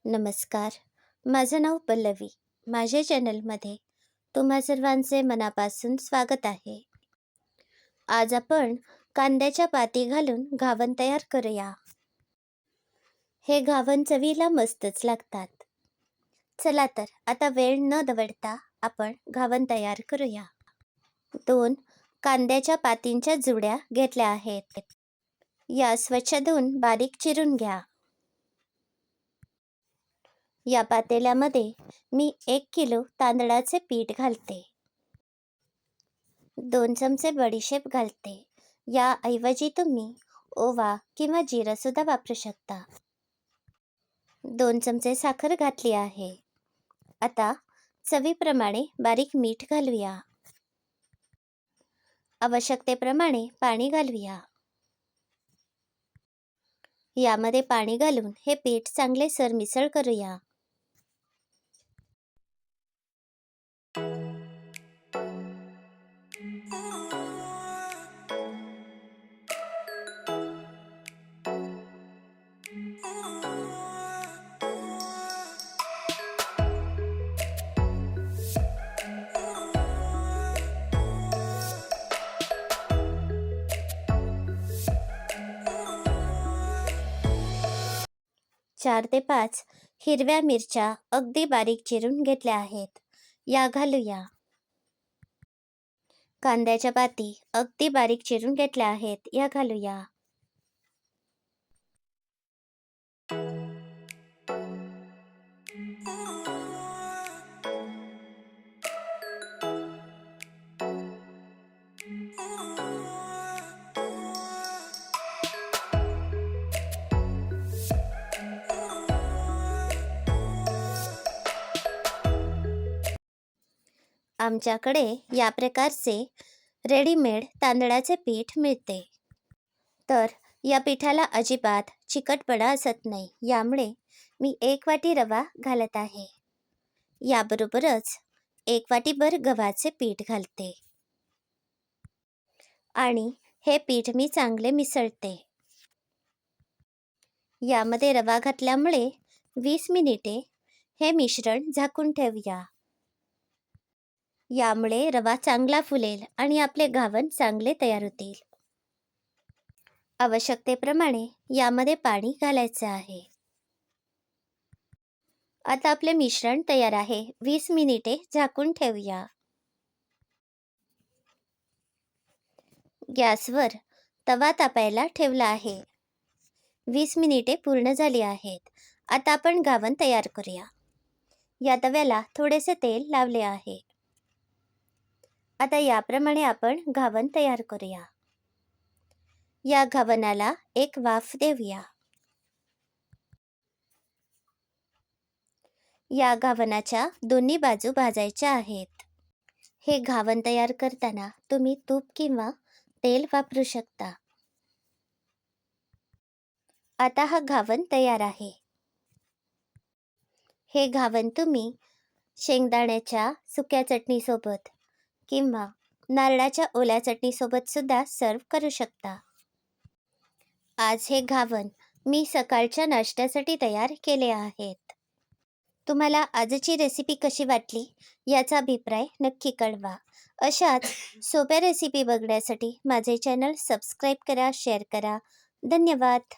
नमस्कार. माझं नाव पल्लवी. माझ्या चॅनलमध्ये तुम्हा सर्वांचे मनापासून स्वागत आहे. आज आपण कांद्याच्या पाती घालून घावन तयार करूया. हे घावन चवीला मस्तच लागतात. चला तर आता वेळ न दवडता आपण घावन तयार करूया. 2 कांद्याच्या पातींच्या जुड्या घेतल्या आहेत. या स्वच्छ धुवून बारीक चिरून घ्या. या पातेल्यामध्ये मी 1 किलो तांदळाचे पीठ घालते. 2 चमचे बडीशेप घालते. याऐवजी तुम्ही ओवा किंवा जिरं सुद्धा वापरू शकता. 2 चमचे साखर घातली आहे. आता चवीप्रमाणे बारीक मीठ घालूया. आवश्यकतेप्रमाणे पाणी घालूया. यामध्ये पाणी घालून हे पीठ चांगले सरमिसळ करूया. चार ते 5 हिरव्या मिरच्या अगदी बारीक चिरून घेतल्या आहेत. या घालूया. कांद्याच्या पाती अगदी बारीक चिरून घेतल्या आहेत. या घालूया. आमच्याकडे या प्रकारचे रेडीमेड तांदळाचे पीठ मिळते. तर या पिठाला अजिबात चिकटपणा असत नाही. यामुळे मी 1 वाटी रवा घालत आहे. याबरोबरच 1 वाटीभर गव्हाचे पीठ घालते. आणि हे पीठ मी चांगले मिसळते. यामध्ये रवा घातल्यामुळे 20 मिनिटे हे मिश्रण झाकून ठेवूया. यामुळे रवा चांगला फुलेल आणि आपले घावन चांगले तयार होतील. आवश्यकतेप्रमाणे यामध्ये पाणी घालायचे आहे. आता आपले मिश्रण तयार आहे. 20 मिनिटे झाकून ठेवूया. गॅसवर तवा तापायला ठेवला आहे. 20 मिनिटे पूर्ण झाली आहेत. आता आपण घावन तयार करूया. या तव्याला थोडेसे तेल लावले आहे. आता याप्रमाणे आपण घावन तयार करूया. या घावनाला एक वाफ देऊया. या घावनाच्या दोन्ही बाजू भाजायच्या आहेत. हे घावन तयार करताना तुम्ही तूप किंवा तेल वापरू शकता. आता हा घावन तयार आहे. हे घावन तुम्ही शेंगदाण्याच्या सुक्या चटणीसोबत किंवा नारळाच्या ओल्या चटणीसोबत सुद्धा सर्व करू शकता. आज हे घावन मी सकाळच्या नाश्त्यासाठी तयार केले आहेत. तुम्हाला आजची रेसिपी कशी वाटली याचा अभिप्राय नक्की कळवा. अशाच सोप्या रेसिपी बघण्यासाठी माझे चॅनल सबस्क्राईब करा, शेअर करा. धन्यवाद.